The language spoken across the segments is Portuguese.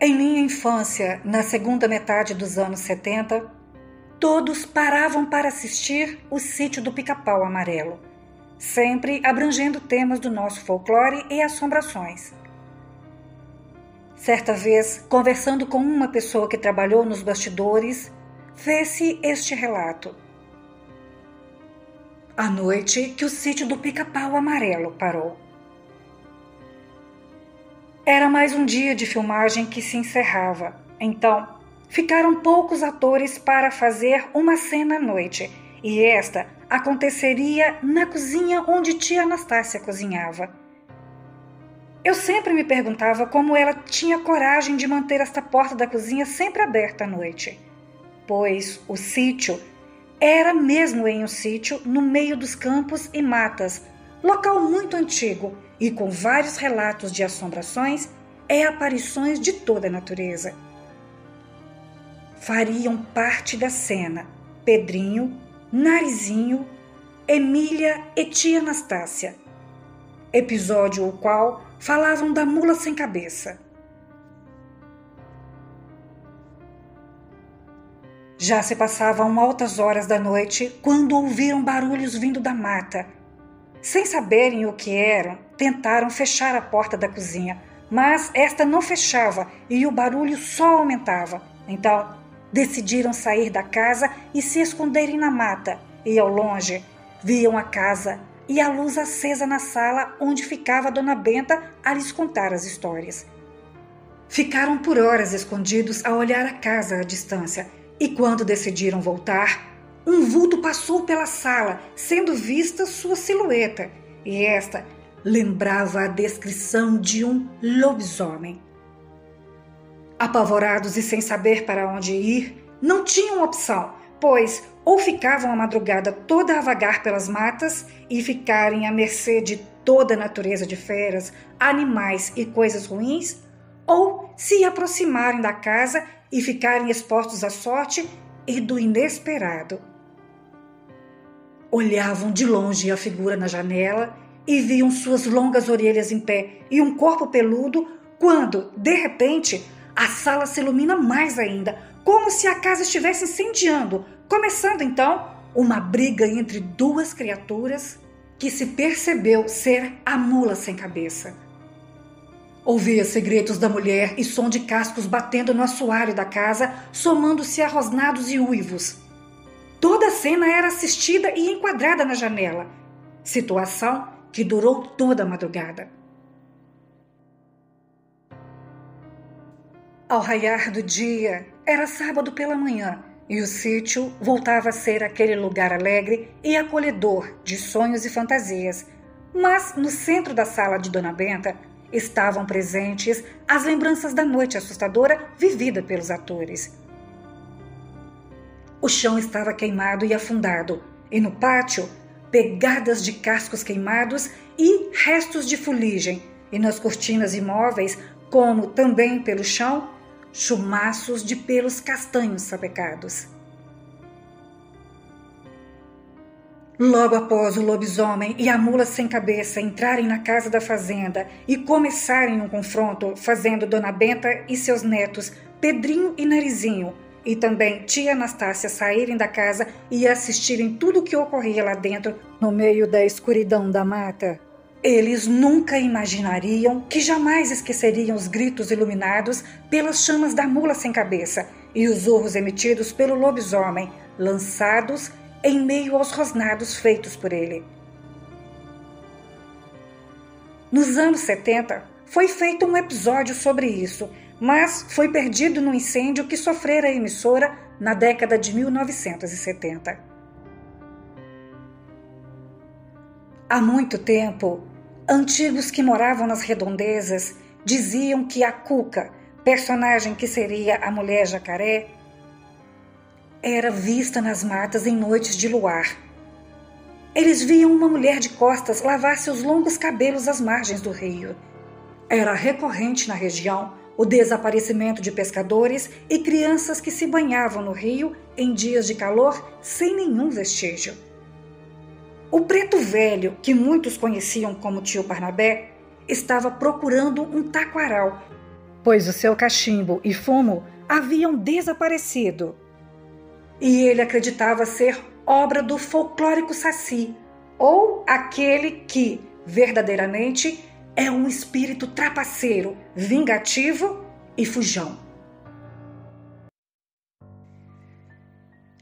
Em minha infância, na segunda metade dos anos 70, todos paravam para assistir o Sítio do Pica-Pau Amarelo, sempre abrangendo temas do nosso folclore e assombrações. Certa vez, conversando com uma pessoa que trabalhou nos bastidores, fez-se este relato. A noite que o Sítio do Pica-Pau Amarelo parou. Era mais um dia de filmagem que se encerrava. Então, ficaram poucos atores para fazer uma cena à noite, e esta aconteceria na cozinha onde tia Anastácia cozinhava. Eu sempre me perguntava como ela tinha coragem de manter esta porta da cozinha sempre aberta à noite, pois o sítio era mesmo em um sítio no meio dos campos e matas, local muito antigo e com vários relatos de assombrações e aparições de toda a natureza. Fariam parte da cena Pedrinho, Narizinho, Emília e tia Anastácia, episódio o qual falavam da mula sem cabeça. Já se passavam altas horas da noite quando ouviram barulhos vindo da mata. Sem saberem o que eram, tentaram fechar a porta da cozinha, mas esta não fechava e o barulho só aumentava. Então, decidiram sair da casa e se esconderem na mata, e ao longe viam a casa e a luz acesa na sala onde ficava a Dona Benta a lhes contar as histórias. Ficaram por horas escondidos a olhar a casa à distância, e quando decidiram voltar, um vulto passou pela sala, sendo vista sua silhueta, e esta lembrava a descrição de um lobisomem. Apavorados e sem saber para onde ir, não tinham opção, pois ou ficavam a madrugada toda a vagar pelas matas e ficarem à mercê de toda a natureza de feras, animais e coisas ruins, ou se aproximarem da casa e ficarem expostos à sorte e do inesperado. Olhavam de longe a figura na janela e viam suas longas orelhas em pé e um corpo peludo, quando, de repente, a sala se ilumina mais ainda, como se a casa estivesse incendiando, começando então uma briga entre duas criaturas que se percebeu ser a mula sem cabeça. Ouvia-se gritos da mulher e som de cascos batendo no assoalho da casa, somando-se a rosnados e uivos. Toda a cena era assistida e enquadrada na janela, situação que durou toda a madrugada. Ao raiar do dia, era sábado pela manhã e o sítio voltava a ser aquele lugar alegre e acolhedor de sonhos e fantasias. Mas no centro da sala de Dona Benta estavam presentes as lembranças da noite assustadora vivida pelos atores. O chão estava queimado e afundado, e no pátio, pegadas de cascos queimados e restos de fuligem, e nas cortinas imóveis, como também pelo chão, chumaços de pelos castanhos sapecados. Logo após o lobisomem e a mula sem cabeça entrarem na casa da fazenda e começarem um confronto, fazendo Dona Benta e seus netos, Pedrinho e Narizinho, e também tia Anastácia saírem da casa e assistirem tudo o que ocorria lá dentro, no meio da escuridão da mata, eles nunca imaginariam que jamais esqueceriam os gritos iluminados pelas chamas da mula sem cabeça e os urros emitidos pelo lobisomem, lançados em meio aos rosnados feitos por ele. Nos anos 70, foi feito um episódio sobre isso, mas foi perdido no incêndio que sofrera a emissora na década de 1970. Há muito tempo, antigos que moravam nas redondezas diziam que a Cuca, personagem que seria a mulher jacaré, era vista nas matas em noites de luar. Eles viam uma mulher de costas lavar seus longos cabelos às margens do rio. Era recorrente na região o desaparecimento de pescadores e crianças que se banhavam no rio em dias de calor sem nenhum vestígio. O preto velho, que muitos conheciam como tio Barnabé, estava procurando um taquaral, pois o seu cachimbo e fumo haviam desaparecido. E ele acreditava ser obra do folclórico Saci, ou aquele que, verdadeiramente, é um espírito trapaceiro, vingativo e fujão.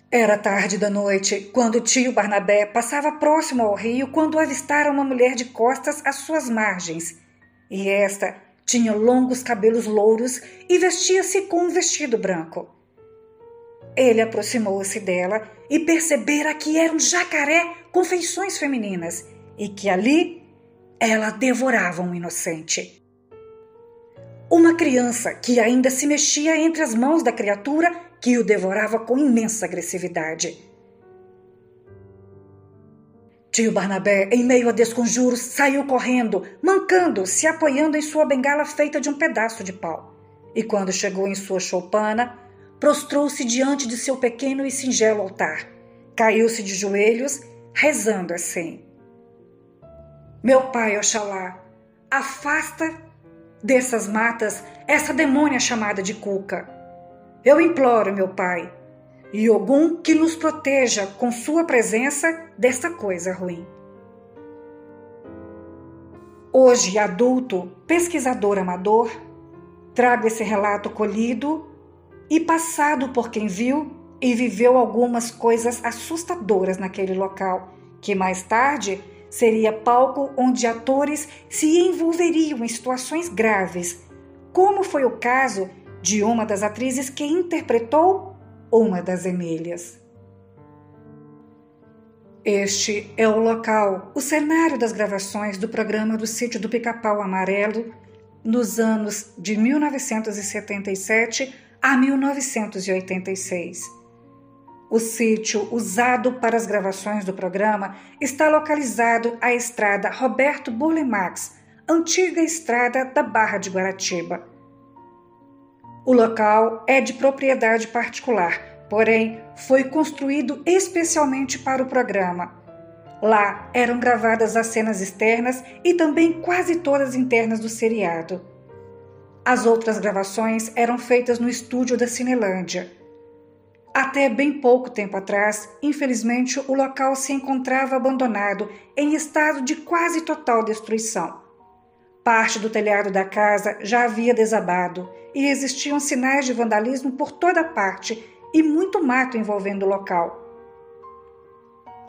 Era tarde da noite, quando o tio Barnabé passava próximo ao rio quando avistara uma mulher de costas às suas margens. E esta tinha longos cabelos louros e vestia-se com um vestido branco. Ele aproximou-se dela e percebera que era um jacaré com feições femininas e que ali ela devorava um inocente. Uma criança que ainda se mexia entre as mãos da criatura que o devorava com imensa agressividade. Tio Barnabé, em meio a desconjuros, saiu correndo, mancando, se apoiando em sua bengala feita de um pedaço de pau. E quando chegou em sua choupana, prostrou-se diante de seu pequeno e singelo altar. Caiu-se de joelhos, rezando assim: Meu pai, Oxalá, afasta dessas matas essa demônia chamada de Cuca. Eu imploro, meu pai, e Ogum que nos proteja com sua presença desta coisa ruim. Hoje, adulto, pesquisador amador, trago esse relato colhido e passado por quem viu e viveu algumas coisas assustadoras naquele local, que mais tarde seria palco onde atores se envolveriam em situações graves, como foi o caso de uma das atrizes que interpretou uma das Emílias. Este é o local, o cenário das gravações do programa do Sítio do Pica-Pau Amarelo nos anos de 1977 a 1986. O sítio usado para as gravações do programa está localizado à estrada Roberto Burle Marx, antiga estrada da Barra de Guaratiba. O local é de propriedade particular, porém foi construído especialmente para o programa. Lá eram gravadas as cenas externas e também quase todas internas do seriado. As outras gravações eram feitas no estúdio da Cinelândia. Até bem pouco tempo atrás, infelizmente, o local se encontrava abandonado em estado de quase total destruição. Parte do telhado da casa já havia desabado e existiam sinais de vandalismo por toda parte e muito mato envolvendo o local.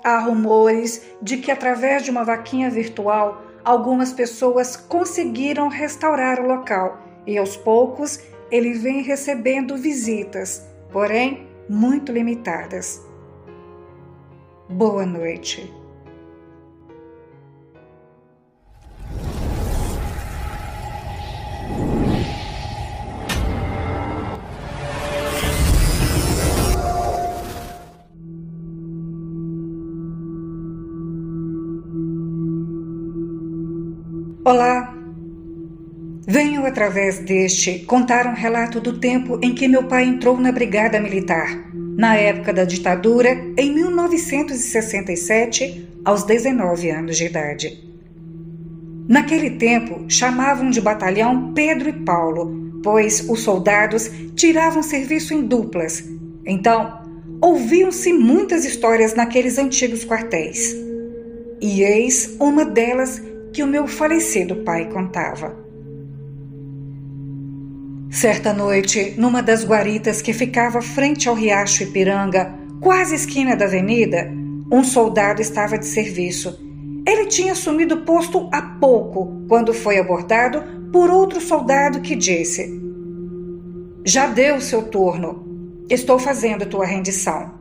Há rumores de que, através de uma vaquinha virtual, algumas pessoas conseguiram restaurar o local e, aos poucos, ele vem recebendo visitas, porém, muito limitadas. Boa noite. Olá! Venho através deste contar um relato do tempo em que meu pai entrou na Brigada Militar, na época da ditadura, em 1967, aos 19 anos de idade. Naquele tempo, chamavam de batalhão Pedro e Paulo, pois os soldados tiravam serviço em duplas. Então, ouviam-se muitas histórias naqueles antigos quartéis. E eis uma delas que o meu falecido pai contava. Certa noite, numa das guaritas que ficava frente ao riacho Ipiranga, quase esquina da avenida, um soldado estava de serviço. Ele tinha assumido o posto há pouco, quando foi abordado por outro soldado que disse: Já deu o seu turno. Estou fazendo tua rendição.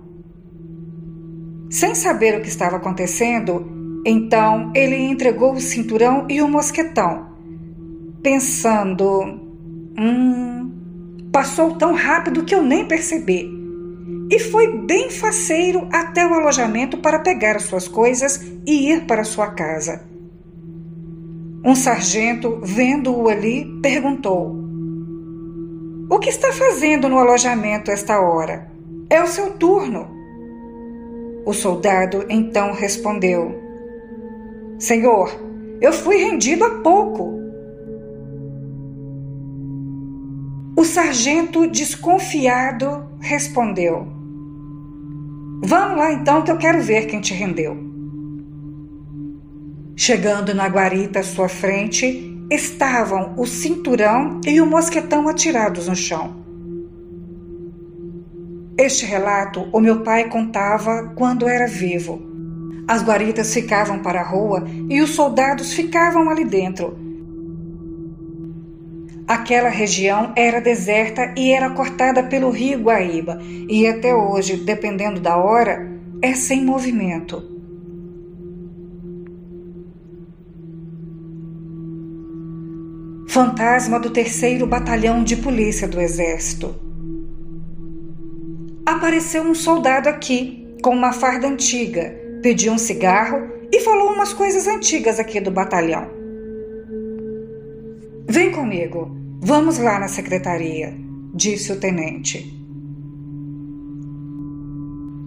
Sem saber o que estava acontecendo, então ele entregou o cinturão e o mosquetão, pensando: passou tão rápido que eu nem percebi. E foi bem faceiro até o alojamento para pegar as suas coisas e ir para sua casa. Um sargento, vendo-o ali, perguntou: O que está fazendo no alojamento esta hora? É o seu turno. O soldado então respondeu: Senhor, eu fui rendido há pouco. O sargento, desconfiado, respondeu: Vamos lá então, que eu quero ver quem te rendeu. Chegando na guarita à sua frente, estavam o cinturão e o mosquetão atirados no chão. Este relato o meu pai contava quando era vivo. As guaritas ficavam para a rua e os soldados ficavam ali dentro. Aquela região era deserta e era cortada pelo rio Guaíba, e até hoje, dependendo da hora, é sem movimento. Fantasma do 3º Batalhão de Polícia do Exército. Apareceu um soldado aqui, com uma farda antiga, pediu um cigarro e falou umas coisas antigas aqui do batalhão. Vem comigo, vamos lá na secretaria, disse o tenente.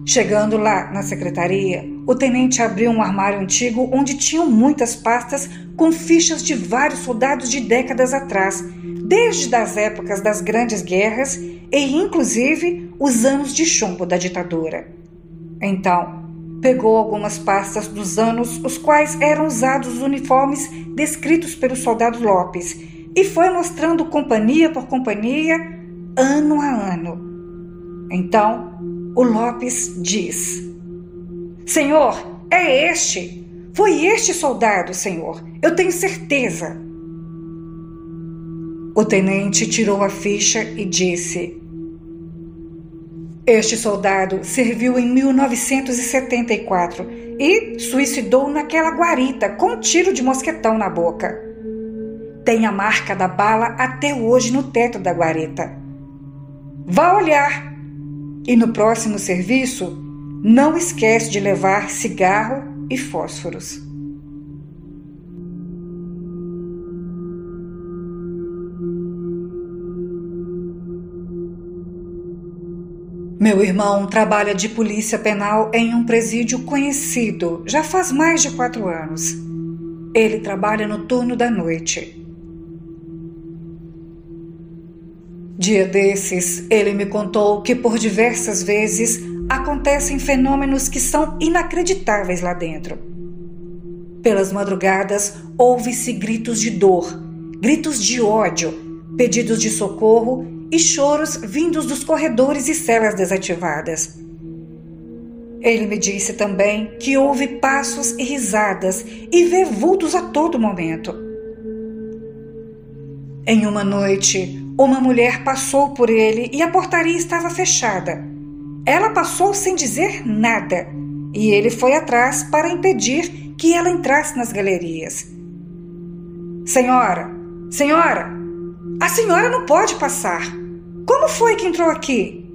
Chegando lá na secretaria, o tenente abriu um armário antigo onde tinham muitas pastas com fichas de vários soldados de décadas atrás, desde as épocas das grandes guerras e inclusive os anos de chumbo da ditadura. Então, pegou algumas pastas dos anos os quais eram usados os uniformes descritos pelo soldado Lopes e foi mostrando companhia por companhia, ano a ano. Então, o Lopes diz: Senhor, é este! Foi este soldado, senhor, eu tenho certeza. O tenente tirou a ficha e disse: Este soldado serviu em 1974 e suicidou naquela guarita com um tiro de mosquetão na boca. Tem a marca da bala até hoje no teto da guarita. Vá olhar. E no próximo serviço, não esquece de levar cigarro e fósforos. Meu irmão trabalha de polícia penal em um presídio conhecido já faz mais de 4 anos. Ele trabalha no turno da noite. Dia desses, ele me contou que por diversas vezes acontecem fenômenos que são inacreditáveis lá dentro. Pelas madrugadas, ouve-se gritos de dor, gritos de ódio, pedidos de socorro e choros vindos dos corredores e celas desativadas. Ele me disse também que ouve passos e risadas e vê vultos a todo momento. Em uma noite, uma mulher passou por ele e a portaria estava fechada. Ela passou sem dizer nada e ele foi atrás para impedir que ela entrasse nas galerias. Senhora, a senhora não pode passar. Como foi que entrou aqui?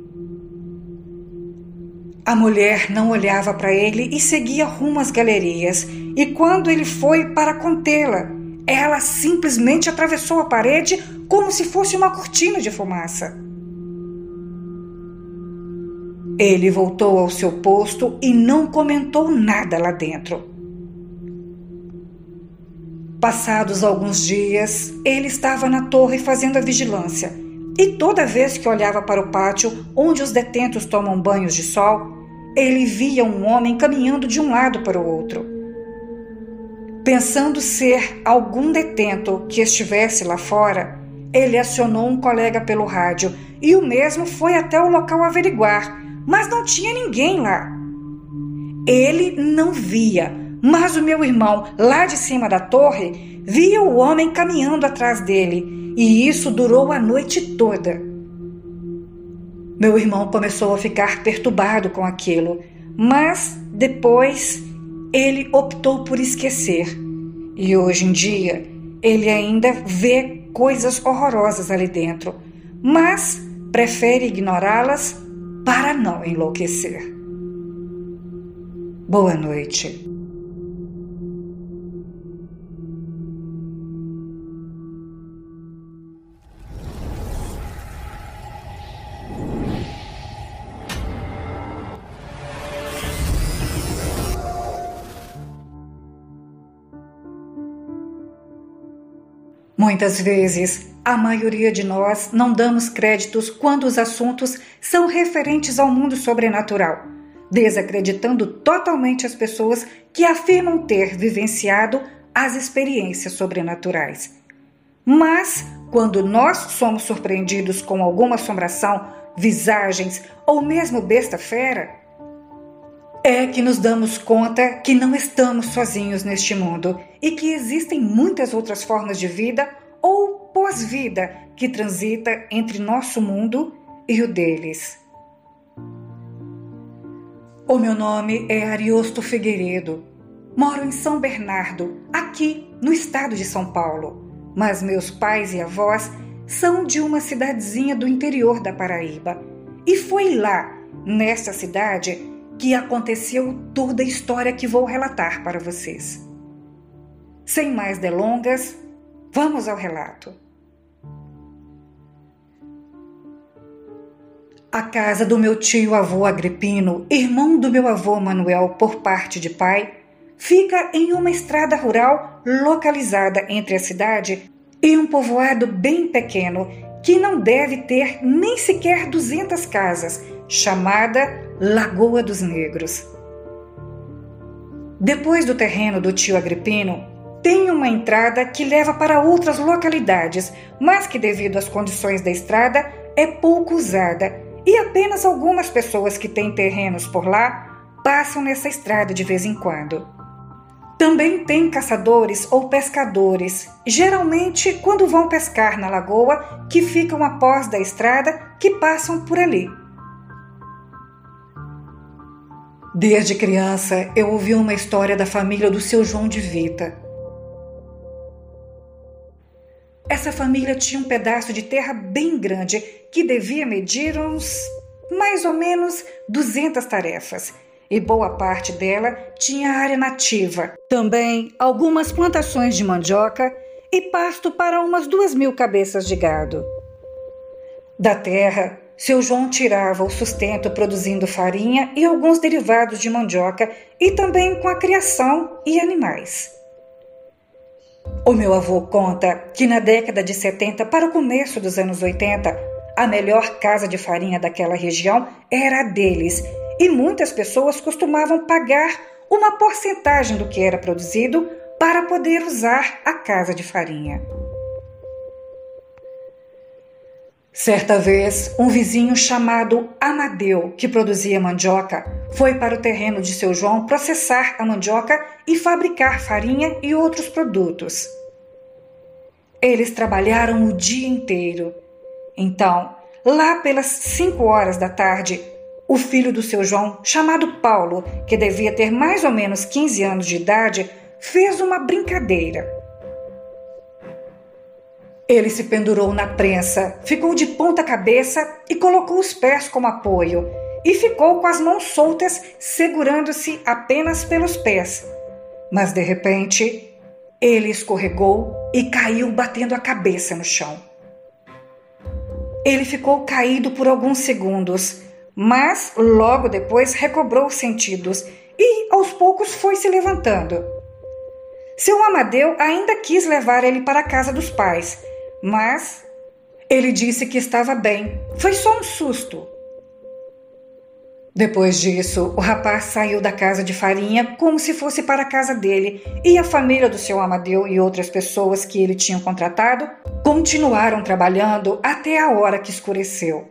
A mulher não olhava para ele e seguia rumo às galerias, e quando ele foi para contê-la, ela simplesmente atravessou a parede como se fosse uma cortina de fumaça. Ele voltou ao seu posto e não comentou nada lá dentro. Passados alguns dias, ele estava na torre fazendo a vigilância, e toda vez que olhava para o pátio onde os detentos tomam banhos de sol, ele via um homem caminhando de um lado para o outro. Pensando ser algum detento que estivesse lá fora, ele acionou um colega pelo rádio e o mesmo foi até o local averiguar, mas não tinha ninguém lá. Ele não via, mas o meu irmão, lá de cima da torre, via o homem caminhando atrás dele, e isso durou a noite toda. Meu irmão começou a ficar perturbado com aquilo, mas depois ele optou por esquecer. E hoje em dia ele ainda vê coisas horrorosas ali dentro, mas prefere ignorá-las para não enlouquecer. Boa noite. Muitas vezes A maioria de nós não damos créditos quando os assuntos são referentes ao mundo sobrenatural, desacreditando totalmente as pessoas que afirmam ter vivenciado as experiências sobrenaturais. Mas, quando nós somos surpreendidos com alguma assombração, visagens ou mesmo besta-fera, é que nos damos conta que não estamos sozinhos neste mundo e que existem muitas outras formas de vida ou pós-vida que transita entre nosso mundo e o deles. O meu nome é Ariosto Figueiredo. Moro em São Bernardo, aqui no estado de São Paulo, mas meus pais e avós são de uma cidadezinha do interior da Paraíba. E foi lá, nesta cidade, que aconteceu toda a história que vou relatar para vocês. Sem mais delongas, vamos ao relato. A casa do meu tio-avô Agripino, irmão do meu avô Manuel por parte de pai, fica em uma estrada rural localizada entre a cidade e um povoado bem pequeno que não deve ter nem sequer 200 casas, chamada Lagoa dos Negros. Depois do terreno do tio Agripino, tem uma entrada que leva para outras localidades, mas que devido às condições da estrada é pouco usada e apenas algumas pessoas que têm terrenos por lá passam nessa estrada de vez em quando. Também tem caçadores ou pescadores, geralmente quando vão pescar na lagoa, que ficam após da estrada, que passam por ali. Desde criança, eu ouvi uma história da família do seu João de Vita. Essa família tinha um pedaço de terra bem grande que devia medir uns mais ou menos 200 tarefas. E boa parte dela tinha área nativa. Também algumas plantações de mandioca e pasto para umas 2.000 cabeças de gado. Da terra, seu João tirava o sustento produzindo farinha e alguns derivados de mandioca e também com a criação e animais. O meu avô conta que na década de 70 para o começo dos anos 80, a melhor casa de farinha daquela região era a deles e muitas pessoas costumavam pagar uma porcentagem do que era produzido para poder usar a casa de farinha. Certa vez, um vizinho chamado Amadeu, que produzia mandioca, foi para o terreno de seu João processar a mandioca e fabricar farinha e outros produtos. Eles trabalharam o dia inteiro. Então, lá pelas 5 horas da tarde, o filho do seu João, chamado Paulo, que devia ter mais ou menos 15 anos de idade, fez uma brincadeira. Ele se pendurou na prensa, ficou de ponta cabeça e colocou os pés como apoio, e ficou com as mãos soltas, segurando-se apenas pelos pés. Mas, de repente, ele escorregou e caiu batendo a cabeça no chão. Ele ficou caído por alguns segundos, mas logo depois recobrou os sentidos e, aos poucos, foi se levantando. Seu Amadeu ainda quis levar ele para a casa dos pais, mas ele disse que estava bem, foi só um susto. Depois disso, o rapaz saiu da casa de farinha como se fosse para a casa dele e a família do seu Amadeu e outras pessoas que ele tinha contratado continuaram trabalhando até a hora que escureceu.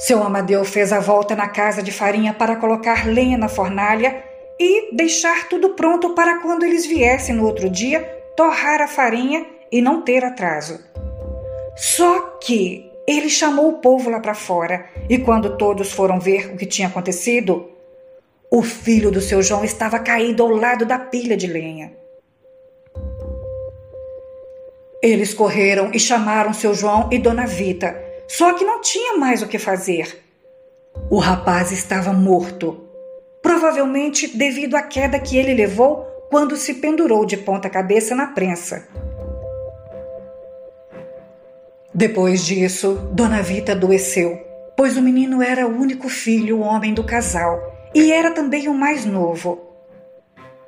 Seu Amadeu fez a volta na casa de farinha para colocar lenha na fornalha e deixar tudo pronto para quando eles viessem no outro dia torrar a farinha e não ter atraso. Só que ele chamou o povo lá para fora e quando todos foram ver o que tinha acontecido, o filho do seu João estava caído ao lado da pilha de lenha. Eles correram e chamaram seu João e Dona Vita, só que não tinha mais o que fazer. O rapaz estava morto, provavelmente devido à queda que ele levou quando se pendurou de ponta cabeça na prensa. Depois disso, Dona Vita adoeceu, pois o menino era o único filho homem do casal e era também o mais novo.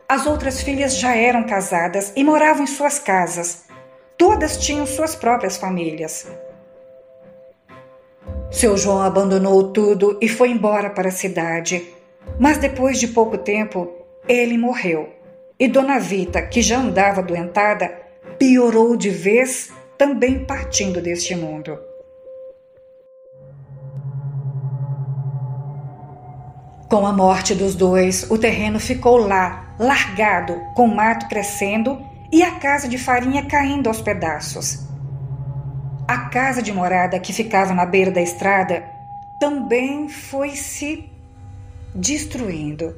As outras filhas já eram casadas e moravam em suas casas. Todas tinham suas próprias famílias. Seu João abandonou tudo e foi embora para a cidade. Mas depois de pouco tempo, ele morreu. E Dona Vita, que já andava adoentada, piorou de vez, também partindo deste mundo. Com a morte dos dois, o terreno ficou lá, largado, com o mato crescendo e a casa de farinha caindo aos pedaços. A casa de morada que ficava na beira da estrada também foi se destruindo.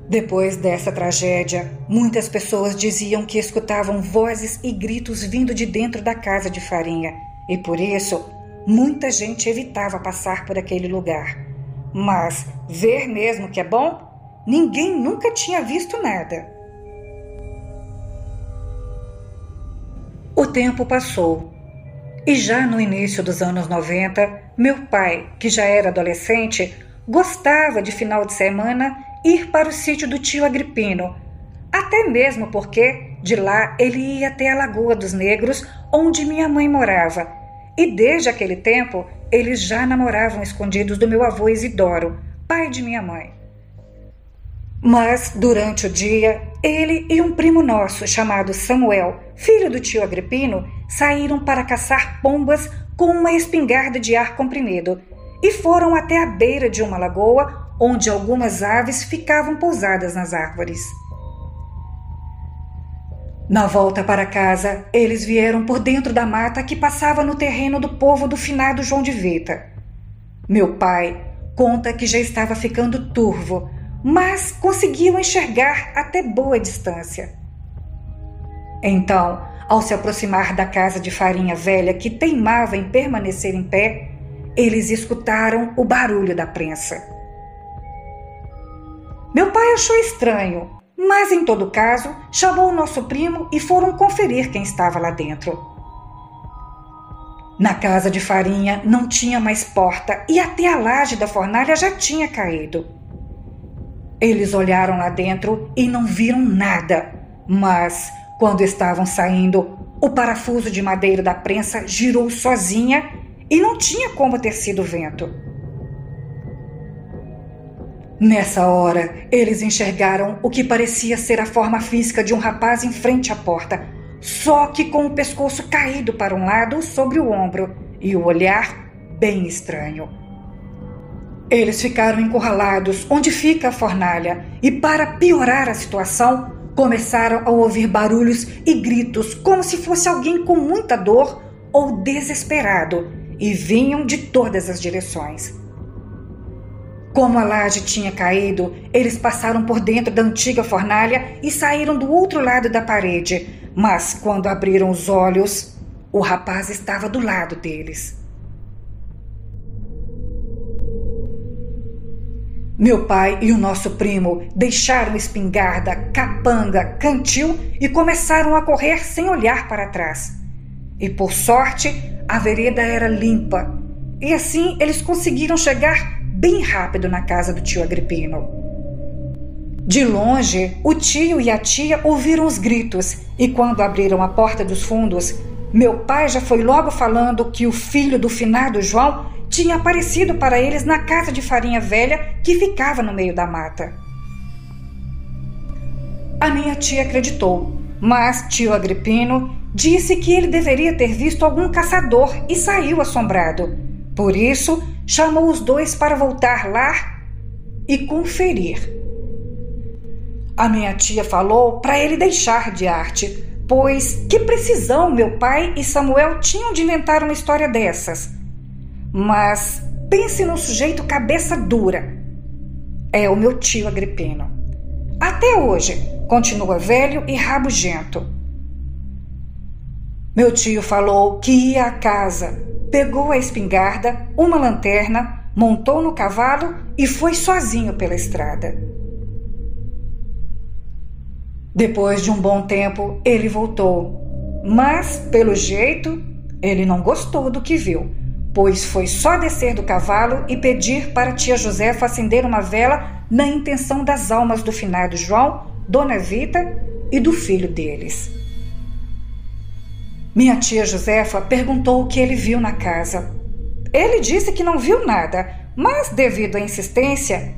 Depois dessa tragédia, muitas pessoas diziam que escutavam vozes e gritos vindo de dentro da casa de farinha e por isso muita gente evitava passar por aquele lugar. Mas ver mesmo que é bom, ninguém nunca tinha visto nada. O tempo passou e já no início dos anos 90, meu pai, que já era adolescente, gostava de final de semana ir para o sítio do tio Agripino, até mesmo porque de lá ele ia até a Lagoa dos Negros, onde minha mãe morava, e desde aquele tempo eles já namoravam escondidos do meu avô Isidoro, pai de minha mãe. Mas durante o dia, ele e um primo nosso chamado Samuel, filho do tio Agripino, saíram para caçar pombas com uma espingarda de ar comprimido e foram até a beira de uma lagoa onde algumas aves ficavam pousadas nas árvores. Na volta para casa, eles vieram por dentro da mata que passava no terreno do povo do finado João de Vita. Meu pai conta que já estava ficando turvo, mas conseguiam enxergar até boa distância. Então, ao se aproximar da casa de farinha velha que teimava em permanecer em pé, eles escutaram o barulho da prensa. Meu pai achou estranho, mas em todo caso, chamou o nosso primo e foram conferir quem estava lá dentro. Na casa de farinha não tinha mais porta e até a laje da fornalha já tinha caído. Eles olharam lá dentro e não viram nada, mas quando estavam saindo, o parafuso de madeira da prensa girou sozinha e não tinha como ter sido vento. Nessa hora, eles enxergaram o que parecia ser a forma física de um rapaz em frente à porta, só que com o pescoço caído para um lado sobre o ombro e o olhar bem estranho. Eles ficaram encurralados onde fica a fornalha e, para piorar a situação, começaram a ouvir barulhos e gritos como se fosse alguém com muita dor ou desesperado e vinham de todas as direções. Como a laje tinha caído, eles passaram por dentro da antiga fornalha e saíram do outro lado da parede, mas quando abriram os olhos, o rapaz estava do lado deles. Meu pai e o nosso primo deixaram espingarda, capanga, cantil e começaram a correr sem olhar para trás. E por sorte, a vereda era limpa, e assim eles conseguiram chegar bem rápido na casa do tio Agripino. De longe, o tio e a tia ouviram os gritos e quando abriram a porta dos fundos, meu pai já foi logo falando que o filho do finado João tinha aparecido para eles na casa de farinha velha que ficava no meio da mata. A minha tia acreditou, mas tio Agripino disse que ele deveria ter visto algum caçador e saiu assombrado. Por isso, chamou os dois para voltar lá e conferir. A minha tia falou para ele deixar de arte, pois que precisão meu pai e Samuel tinham de inventar uma história dessas. Mas pense num sujeito cabeça dura. É o meu tio Agripino. Até hoje, continua velho e rabugento. Meu tio falou que ia à casa, pegou a espingarda, uma lanterna, montou no cavalo e foi sozinho pela estrada. Depois de um bom tempo, ele voltou, mas, pelo jeito, ele não gostou do que viu, pois foi só descer do cavalo e pedir para a tia Josefa acender uma vela na intenção das almas do finado João, Dona Vita e do filho deles. Minha tia Josefa perguntou o que ele viu na casa. Ele disse que não viu nada, mas devido à insistência,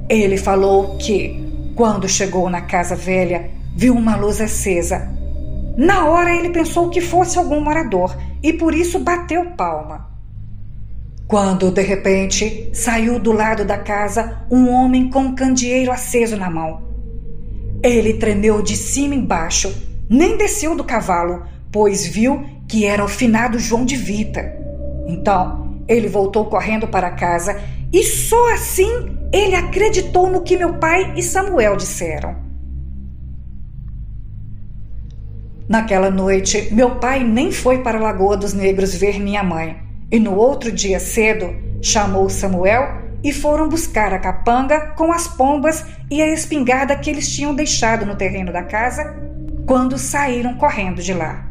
ele falou que, quando chegou na casa velha, viu uma luz acesa. Na hora ele pensou que fosse algum morador e por isso bateu palma. Quando, de repente, saiu do lado da casa um homem com um candeeiro aceso na mão. Ele tremeu de cima embaixo, nem desceu do cavalo, pois viu que era o finado João de Vita. Então, ele voltou correndo para casa e só assim ele acreditou no que meu pai e Samuel disseram. Naquela noite, meu pai nem foi para a Lagoa dos Negros ver minha mãe. E no outro dia cedo, chamou Samuel e foram buscar a capanga com as pombas e a espingarda que eles tinham deixado no terreno da casa quando saíram correndo de lá.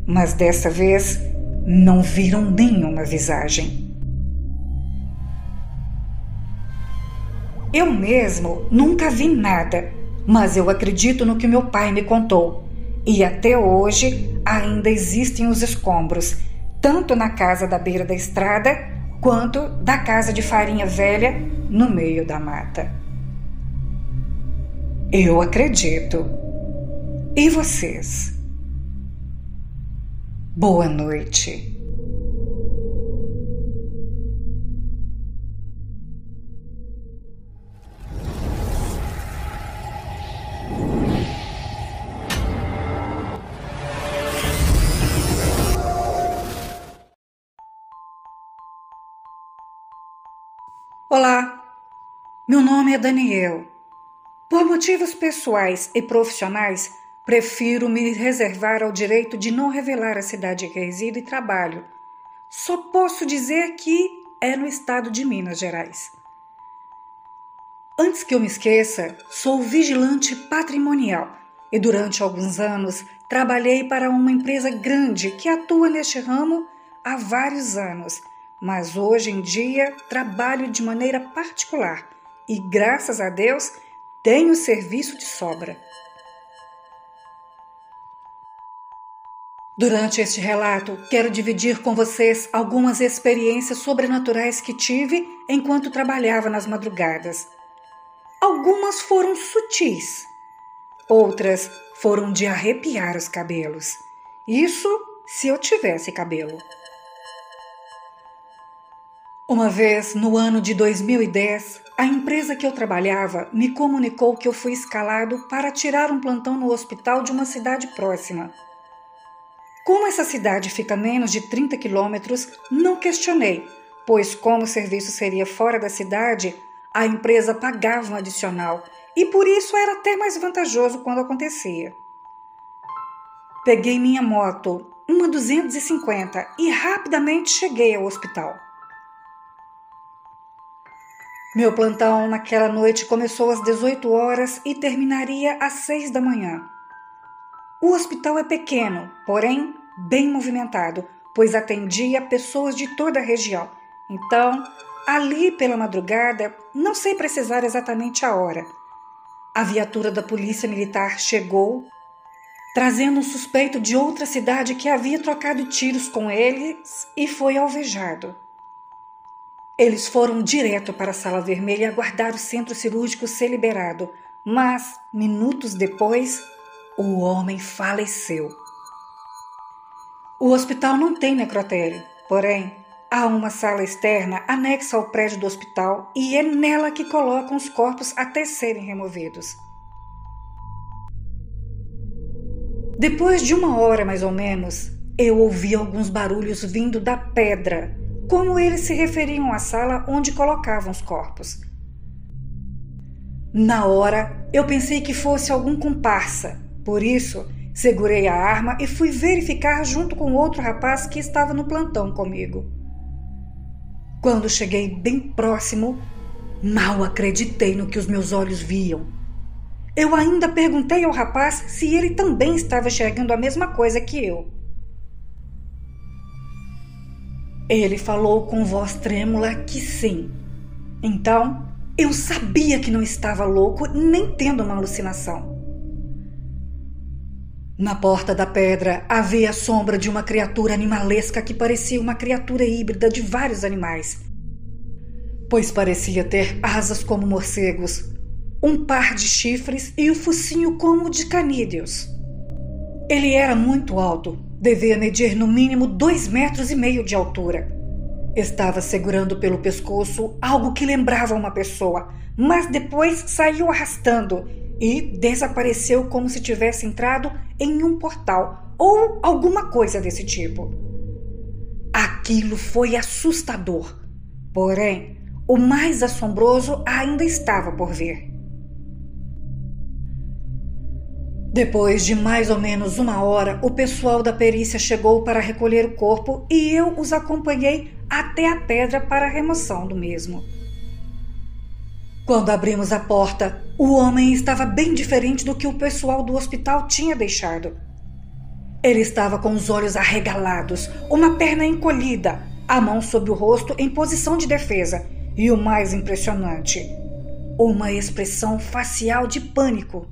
Mas dessa vez não viram nenhuma visagem. Eu mesmo nunca vi nada, mas eu acredito no que meu pai me contou. E até hoje ainda existem os escombros, tanto na casa da beira da estrada, quanto da casa de farinha velha no meio da mata. Eu acredito. E vocês? Boa noite. Olá, meu nome é Daniel. Por motivos pessoais e profissionais, prefiro me reservar ao direito de não revelar a cidade em que resido e trabalho. Só posso dizer que é no estado de Minas Gerais. Antes que eu me esqueça, sou vigilante patrimonial e durante alguns anos trabalhei para uma empresa grande que atua neste ramo há vários anos. Mas hoje em dia trabalho de maneira particular e, graças a Deus, tenho serviço de sobra. Durante este relato, quero dividir com vocês algumas experiências sobrenaturais que tive enquanto trabalhava nas madrugadas. Algumas foram sutis, outras foram de arrepiar os cabelos. Isso se eu tivesse cabelo. Uma vez, no ano de 2010, a empresa que eu trabalhava me comunicou que eu fui escalado para tirar um plantão no hospital de uma cidade próxima. Como essa cidade fica a menos de 30 quilômetros, não questionei, pois como o serviço seria fora da cidade, a empresa pagava um adicional e por isso era até mais vantajoso quando acontecia. Peguei minha moto, uma 250, e rapidamente cheguei ao hospital. Meu plantão naquela noite começou às 18 horas e terminaria às 6 da manhã. O hospital é pequeno, porém bem movimentado, pois atendia pessoas de toda a região. Então, ali pela madrugada, não sei precisar exatamente a hora, a viatura da Polícia Militar chegou, trazendo um suspeito de outra cidade que havia trocado tiros com eles e foi alvejado. Eles foram direto para a Sala Vermelha aguardar o centro cirúrgico ser liberado, mas, minutos depois, o homem faleceu. O hospital não tem necrotério, porém, há uma sala externa anexa ao prédio do hospital e é nela que colocam os corpos até serem removidos. Depois de 1 hora mais ou menos, eu ouvi alguns barulhos vindo da pedra, como eles se referiam à sala onde colocavam os corpos. Na hora, eu pensei que fosse algum comparsa, por isso segurei a arma e fui verificar junto com outro rapaz que estava no plantão comigo. Quando cheguei bem próximo, mal acreditei no que os meus olhos viam. Eu ainda perguntei ao rapaz se ele também estava enxergando a mesma coisa que eu. Ele falou com voz trêmula que sim. Então, eu sabia que não estava louco nem tendo uma alucinação. Na porta da pedra havia a sombra de uma criatura animalesca que parecia uma criatura híbrida de vários animais, pois parecia ter asas como morcegos, um par de chifres e o focinho como o de canídeos. Ele era muito alto, devia medir no mínimo 2,5 metros de altura. Estava segurando pelo pescoço algo que lembrava uma pessoa, mas depois saiu arrastando e desapareceu como se tivesse entrado em um portal ou alguma coisa desse tipo. Aquilo foi assustador, porém, o mais assombroso ainda estava por vir. Depois de mais ou menos 1 hora, o pessoal da perícia chegou para recolher o corpo e eu os acompanhei até a pedra para a remoção do mesmo. Quando abrimos a porta, o homem estava bem diferente do que o pessoal do hospital tinha deixado. Ele estava com os olhos arregalados, uma perna encolhida, a mão sob o rosto em posição de defesa e o mais impressionante, uma expressão facial de pânico.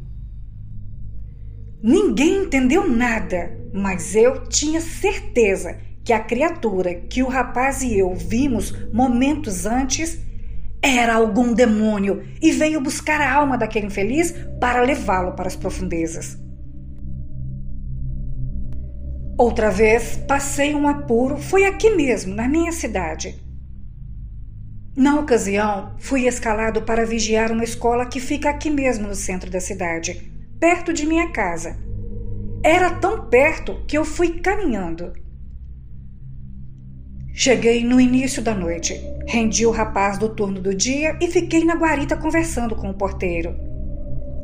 Ninguém entendeu nada, mas eu tinha certeza que a criatura que o rapaz e eu vimos momentos antes era algum demônio e veio buscar a alma daquele infeliz para levá-lo para as profundezas. Outra vez passei um apuro, foi aqui mesmo, na minha cidade. Na ocasião, fui escalado para vigiar uma escola que fica aqui mesmo no centro da cidade, perto de minha casa. Era tão perto que eu fui caminhando. Cheguei no início da noite, rendi o rapaz do turno do dia e fiquei na guarita conversando com o porteiro.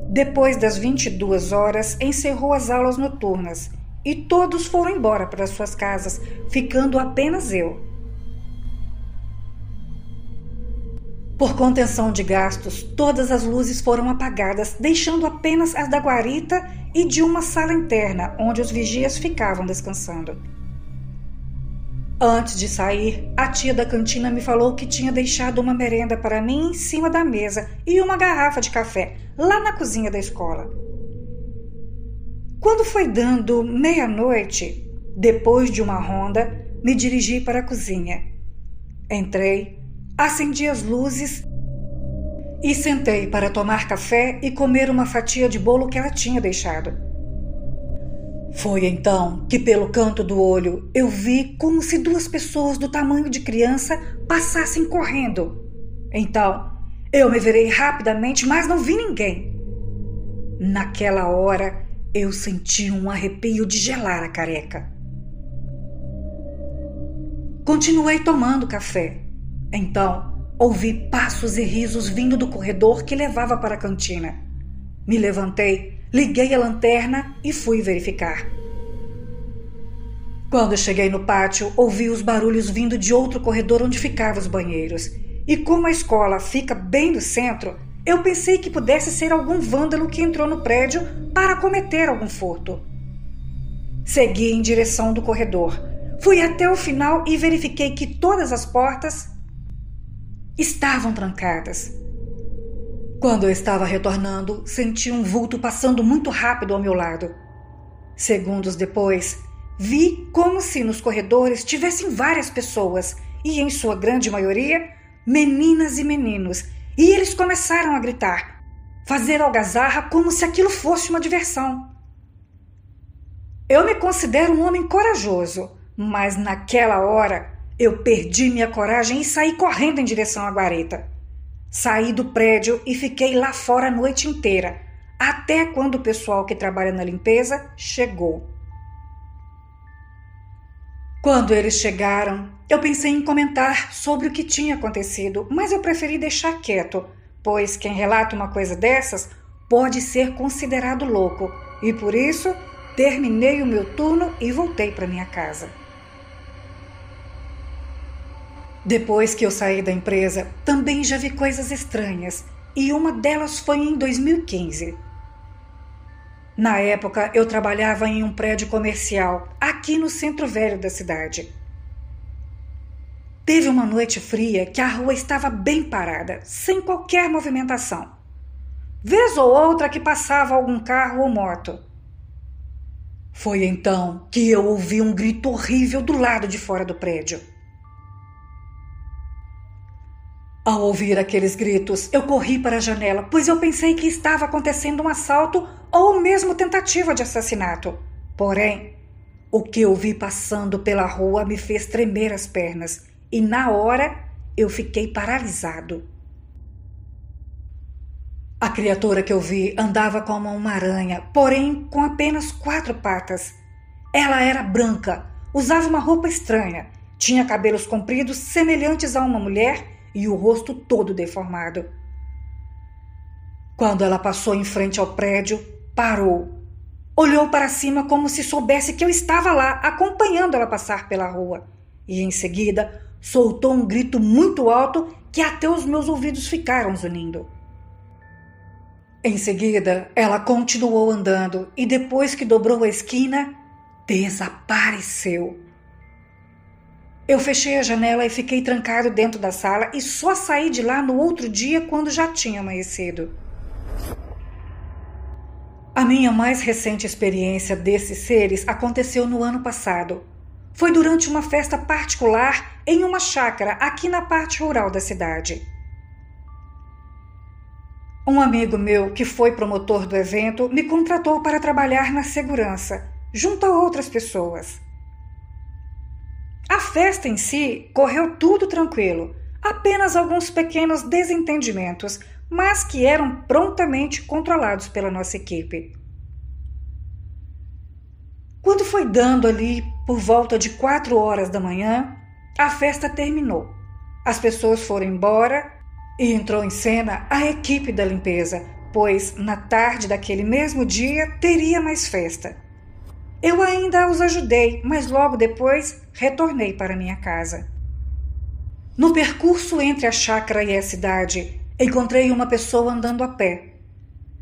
Depois das 22 horas, encerrou as aulas noturnas e todos foram embora para suas casas, ficando apenas eu. Por contenção de gastos, todas as luzes foram apagadas, deixando apenas as da guarita e de uma sala interna, onde os vigias ficavam descansando. Antes de sair, a tia da cantina me falou que tinha deixado uma merenda para mim em cima da mesa e uma garrafa de café, lá na cozinha da escola. Quando foi dando 00:30, depois de uma ronda, me dirigi para a cozinha. Entrei, acendi as luzes e sentei para tomar café e comer uma fatia de bolo que ela tinha deixado. Foi então que, pelo canto do olho, eu vi como se 2 pessoas do tamanho de criança passassem correndo. Então, eu me virei rapidamente, mas não vi ninguém. Naquela hora, eu senti um arrepio de gelar a careca. Continuei tomando café. Então, ouvi passos e risos vindo do corredor que levava para a cantina. Me levantei, liguei a lanterna e fui verificar. Quando cheguei no pátio, ouvi os barulhos vindo de outro corredor onde ficavam os banheiros. E como a escola fica bem no centro, eu pensei que pudesse ser algum vândalo que entrou no prédio para cometer algum furto. Segui em direção do corredor. Fui até o final e verifiquei que todas as portas estavam trancadas. Quando eu estava retornando, senti um vulto passando muito rápido ao meu lado. Segundos depois, vi como se nos corredores tivessem várias pessoas e, em sua grande maioria, meninas e meninos, e eles começaram a gritar, fazer algazarra como se aquilo fosse uma diversão. Eu me considero um homem corajoso, mas naquela hora eu perdi minha coragem e saí correndo em direção à guarita. Saí do prédio e fiquei lá fora a noite inteira, até quando o pessoal que trabalha na limpeza chegou. Quando eles chegaram, eu pensei em comentar sobre o que tinha acontecido, mas eu preferi deixar quieto, pois quem relata uma coisa dessas pode ser considerado louco, e por isso terminei o meu turno e voltei para minha casa. Depois que eu saí da empresa, também já vi coisas estranhas, e uma delas foi em 2015. Na época, eu trabalhava em um prédio comercial, aqui no centro velho da cidade. Teve uma noite fria que a rua estava bem parada, sem qualquer movimentação. Vez ou outra que passava algum carro ou moto. Foi então que eu ouvi um grito horrível do lado de fora do prédio. Ao ouvir aqueles gritos, eu corri para a janela, pois eu pensei que estava acontecendo um assalto ou mesmo tentativa de assassinato. Porém, o que eu vi passando pela rua me fez tremer as pernas e, na hora, eu fiquei paralisado. A criatura que eu vi andava como uma aranha, porém com apenas 4 patas. Ela era branca, usava uma roupa estranha, tinha cabelos compridos semelhantes a uma mulher e o rosto todo deformado. Quando ela passou em frente ao prédio, parou. Olhou para cima como se soubesse que eu estava lá, acompanhando ela passar pela rua. E em seguida, soltou um grito muito alto que até os meus ouvidos ficaram zunindo. Em seguida, ela continuou andando e depois que dobrou a esquina, desapareceu. Eu fechei a janela e fiquei trancado dentro da sala e só saí de lá no outro dia quando já tinha amanhecido. A minha mais recente experiência desses seres aconteceu no ano passado. Foi durante uma festa particular em uma chácara aqui na parte rural da cidade. Um amigo meu, que foi promotor do evento, me contratou para trabalhar na segurança, junto a outras pessoas. A festa em si correu tudo tranquilo, apenas alguns pequenos desentendimentos, mas que eram prontamente controlados pela nossa equipe. Quando foi dando ali por volta de 4 horas da manhã, a festa terminou. As pessoas foram embora e entrou em cena a equipe da limpeza, pois na tarde daquele mesmo dia teria mais festa. Eu ainda os ajudei, mas logo depois retornei para minha casa. No percurso entre a chácara e a cidade, encontrei uma pessoa andando a pé.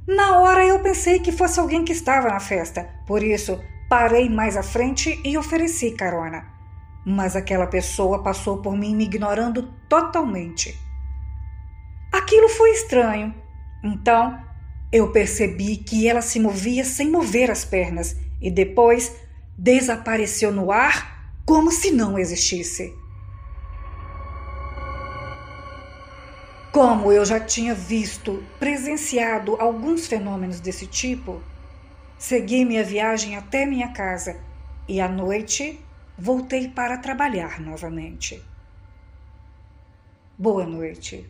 Na hora eu pensei que fosse alguém que estava na festa, por isso parei mais à frente e ofereci carona. Mas aquela pessoa passou por mim me ignorando totalmente. Aquilo foi estranho. Então, eu percebi que ela se movia sem mover as pernas e depois desapareceu no ar como se não existisse. Como eu já tinha presenciado alguns fenômenos desse tipo, segui minha viagem até minha casa e à noite voltei para trabalhar novamente. Boa noite.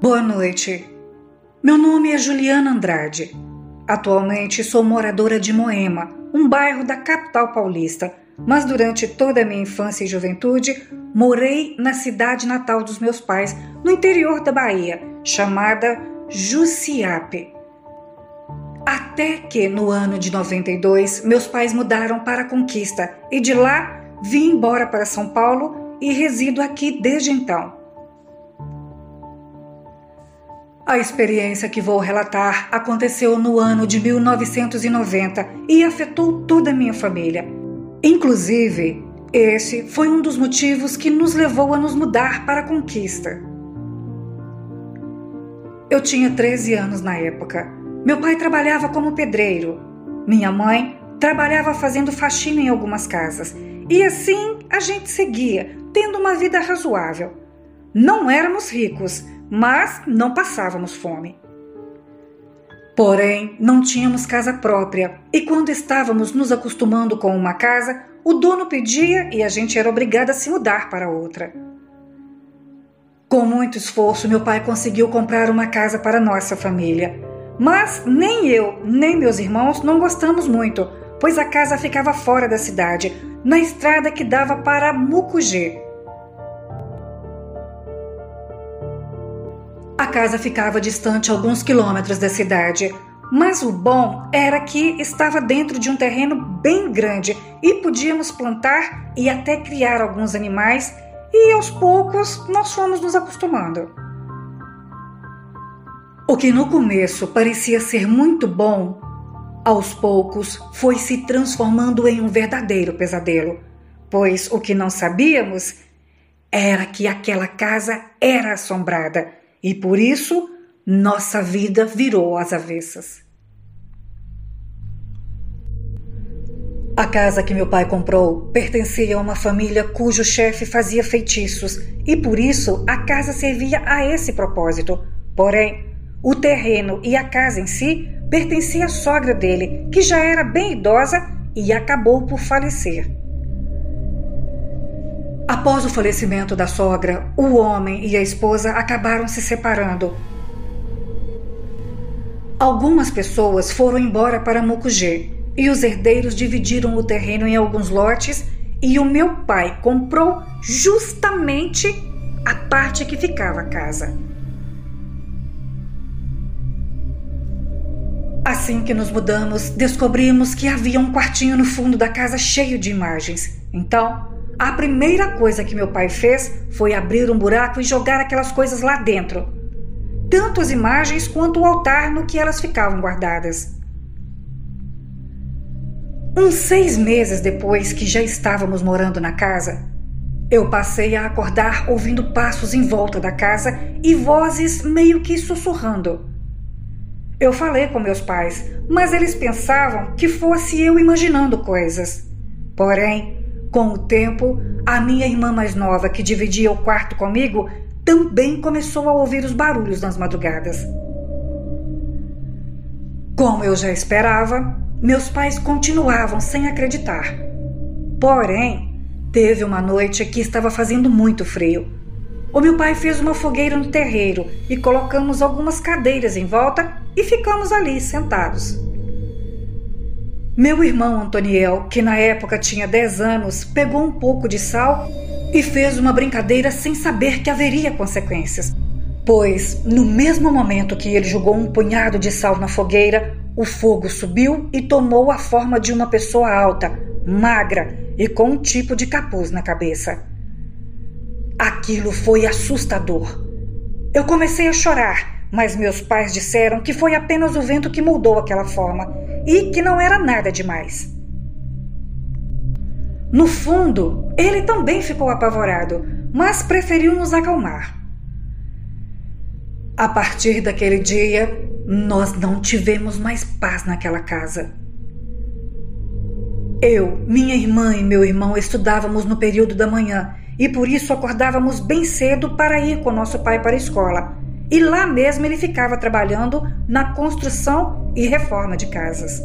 Boa noite. Meu nome é Juliana Andrade. Atualmente sou moradora de Moema, um bairro da capital paulista, mas durante toda a minha infância e juventude morei na cidade natal dos meus pais, no interior da Bahia, chamada Jussiape. Até que no ano de 92 meus pais mudaram para a Conquista e de lá vim embora para São Paulo e resido aqui desde então. A experiência que vou relatar aconteceu no ano de 1990 e afetou toda a minha família. Inclusive, esse foi um dos motivos que nos levou a nos mudar para a Conquista. Eu tinha 13 anos na época. Meu pai trabalhava como pedreiro. Minha mãe trabalhava fazendo faxina em algumas casas. E assim a gente seguia, tendo uma vida razoável. Não éramos ricos, mas não passávamos fome. Porém, não tínhamos casa própria e quando estávamos nos acostumando com uma casa, o dono pedia e a gente era obrigada a se mudar para outra. Com muito esforço, meu pai conseguiu comprar uma casa para nossa família. Mas nem eu, nem meus irmãos não gostamos muito, pois a casa ficava fora da cidade, na estrada que dava para Mucugê. A casa ficava distante alguns quilômetros da cidade, mas o bom era que estava dentro de um terreno bem grande e podíamos plantar e até criar alguns animais e aos poucos nós fomos nos acostumando. O que no começo parecia ser muito bom, aos poucos foi se transformando em um verdadeiro pesadelo, pois o que não sabíamos era que aquela casa era assombrada e por isso nossa vida virou às avessas. A casa que meu pai comprou pertencia a uma família cujo chefe fazia feitiços e por isso a casa servia a esse propósito. Porém, o terreno e a casa em si pertencia à sogra dele, que já era bem idosa e acabou por falecer. Após o falecimento da sogra, o homem e a esposa acabaram se separando. Algumas pessoas foram embora para Mucugê e os herdeiros dividiram o terreno em alguns lotes e o meu pai comprou justamente a parte que ficava a casa. Assim que nos mudamos, descobrimos que havia um quartinho no fundo da casa cheio de imagens. Então, a primeira coisa que meu pai fez foi abrir um buraco e jogar aquelas coisas lá dentro. Tanto as imagens quanto o altar no que elas ficavam guardadas. Uns 6 meses depois que já estávamos morando na casa, eu passei a acordar ouvindo passos em volta da casa e vozes meio que sussurrando. Eu falei com meus pais, mas eles pensavam que fosse eu imaginando coisas. Porém, com o tempo, a minha irmã mais nova, que dividia o quarto comigo, também começou a ouvir os barulhos nas madrugadas. Como eu já esperava, meus pais continuavam sem acreditar. Porém, teve uma noite que estava fazendo muito frio. O meu pai fez uma fogueira no terreiro e colocamos algumas cadeiras em volta e ficamos ali sentados. Meu irmão Antoniel, que na época tinha 10 anos, pegou um pouco de sal e fez uma brincadeira sem saber que haveria consequências. Pois, no mesmo momento que ele jogou um punhado de sal na fogueira, o fogo subiu e tomou a forma de uma pessoa alta, magra e com um tipo de capuz na cabeça. Aquilo foi assustador. Eu comecei a chorar, mas meus pais disseram que foi apenas o vento que mudou aquela forma e que não era nada demais. No fundo, ele também ficou apavorado, mas preferiu nos acalmar. A partir daquele dia, nós não tivemos mais paz naquela casa. Eu, minha irmã e meu irmão estudávamos no período da manhã e por isso acordávamos bem cedo para ir com nosso pai para a escola. E lá mesmo ele ficava trabalhando na construção e reforma de casas.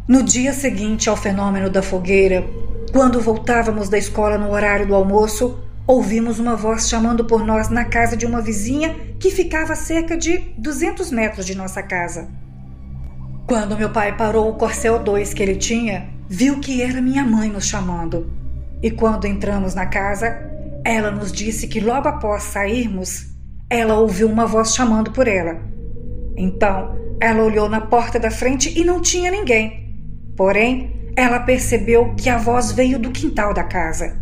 No dia seguinte ao fenômeno da fogueira, quando voltávamos da escola no horário do almoço, ouvimos uma voz chamando por nós na casa de uma vizinha que ficava a cerca de 200 metros de nossa casa. Quando meu pai parou o Corcel 2 que ele tinha, viu que era minha mãe nos chamando. E quando entramos na casa, ela nos disse que logo após sairmos, ela ouviu uma voz chamando por ela. Então, ela olhou na porta da frente e não tinha ninguém. Porém, ela percebeu que a voz veio do quintal da casa.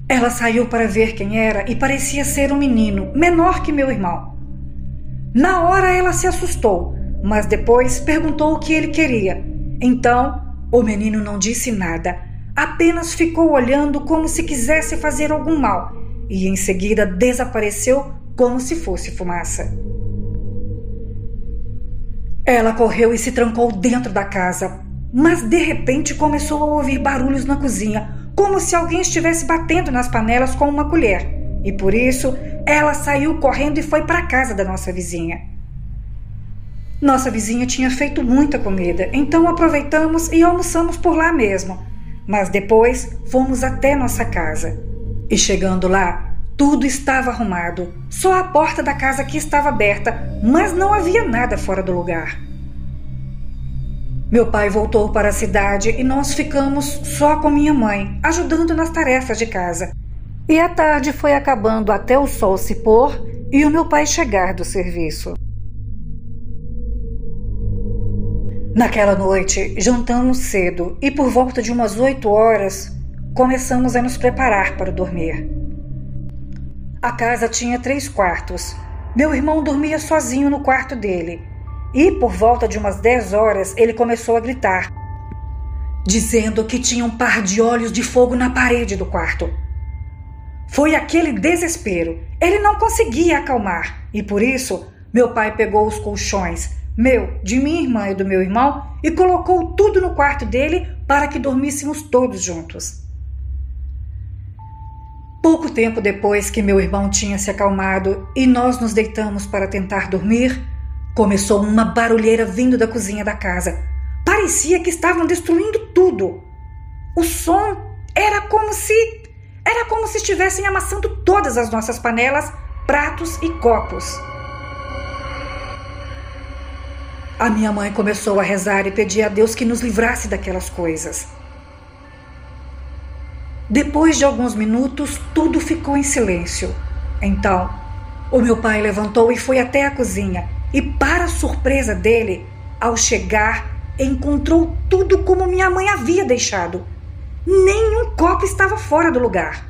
Ela saiu para ver quem era e parecia ser um menino, menor que meu irmão. Na hora ela se assustou, mas depois perguntou o que ele queria. Então, o menino não disse nada, apenas ficou olhando como se quisesse fazer algum mal e em seguida desapareceu como se fosse fumaça. Ela correu e se trancou dentro da casa, mas de repente começou a ouvir barulhos na cozinha, como se alguém estivesse batendo nas panelas com uma colher, e por isso ela saiu correndo e foi para a casa da nossa vizinha. Nossa vizinha tinha feito muita comida, então aproveitamos e almoçamos por lá mesmo, mas depois fomos até nossa casa. E chegando lá, tudo estava arrumado, só a porta da casa que estava aberta, mas não havia nada fora do lugar. Meu pai voltou para a cidade e nós ficamos só com minha mãe, ajudando nas tarefas de casa. E a tarde foi acabando até o sol se pôr e o meu pai chegar do serviço. Naquela noite, jantamos cedo e por volta de umas 8 horas, começamos a nos preparar para dormir. A casa tinha 3 quartos. Meu irmão dormia sozinho no quarto dele e por volta de umas 10 horas ele começou a gritar, dizendo que tinha um par de olhos de fogo na parede do quarto. Foi aquele desespero. Ele não conseguia acalmar e por isso meu pai pegou os colchões, de minha irmã e do meu irmão, e colocou tudo no quarto dele para que dormíssemos todos juntos. Pouco tempo depois que meu irmão tinha se acalmado e nós nos deitamos para tentar dormir, começou uma barulheira vindo da cozinha da casa. Parecia que estavam destruindo tudo. O som era como se estivessem amassando todas as nossas panelas, pratos e copos. A minha mãe começou a rezar e pedir a Deus que nos livrasse daquelas coisas. Depois de alguns minutos, tudo ficou em silêncio. Então, o meu pai levantou e foi até a cozinha e, para surpresa dele, ao chegar, encontrou tudo como minha mãe havia deixado. Nenhum copo estava fora do lugar.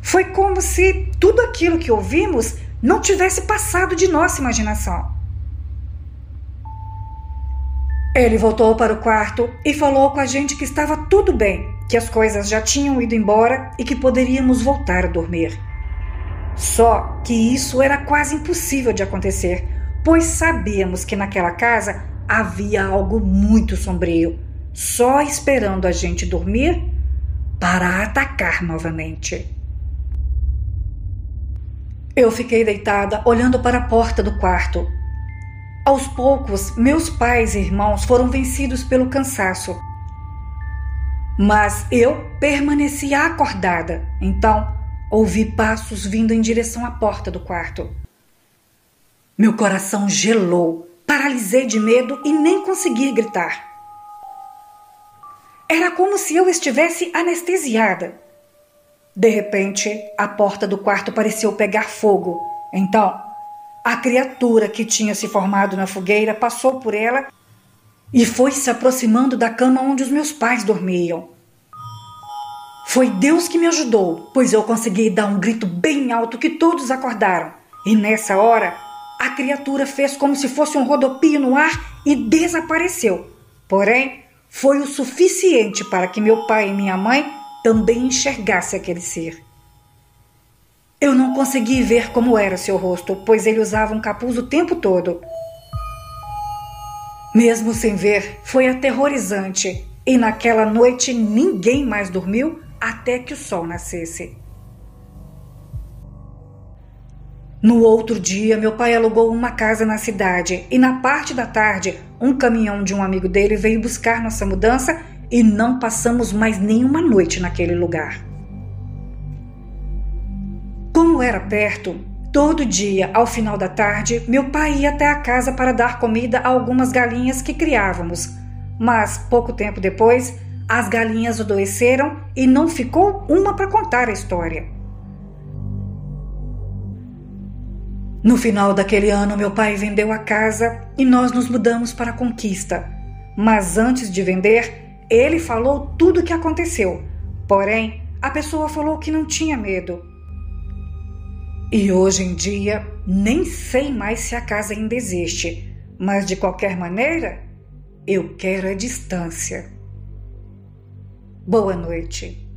Foi como se tudo aquilo que ouvimos não tivesse passado de nossa imaginação. Ele voltou para o quarto e falou com a gente que estava tudo bem, que as coisas já tinham ido embora e que poderíamos voltar a dormir. Só que isso era quase impossível de acontecer, pois sabíamos que naquela casa havia algo muito sombrio, só esperando a gente dormir para atacar novamente. Eu fiquei deitada olhando para a porta do quarto. Aos poucos, meus pais e irmãos foram vencidos pelo cansaço. Mas eu permanecia acordada. Então, ouvi passos vindo em direção à porta do quarto. Meu coração gelou, paralisei de medo e nem consegui gritar. Era como se eu estivesse anestesiada. De repente, a porta do quarto pareceu pegar fogo. Então, a criatura que tinha se formado na fogueira passou por ela e foi se aproximando da cama onde os meus pais dormiam. Foi Deus que me ajudou, pois eu consegui dar um grito bem alto que todos acordaram. E nessa hora, a criatura fez como se fosse um rodopio no ar e desapareceu. Porém, foi o suficiente para que meu pai e minha mãe também enxergassem aquele ser. Eu não consegui ver como era seu rosto, pois ele usava um capuz o tempo todo. Mesmo sem ver, foi aterrorizante, e naquela noite ninguém mais dormiu até que o sol nascesse. No outro dia, meu pai alugou uma casa na cidade e na parte da tarde, um caminhão de um amigo dele veio buscar nossa mudança e não passamos mais nenhuma noite naquele lugar. Como era perto, todo dia, ao final da tarde, meu pai ia até a casa para dar comida a algumas galinhas que criávamos. Mas, pouco tempo depois, as galinhas adoeceram e não ficou uma para contar a história. No final daquele ano, meu pai vendeu a casa e nós nos mudamos para a Conquista. Mas antes de vender, ele falou tudo o que aconteceu. Porém, a pessoa falou que não tinha medo. E hoje em dia, nem sei mais se a casa ainda existe, mas de qualquer maneira, eu quero a distância. Boa noite.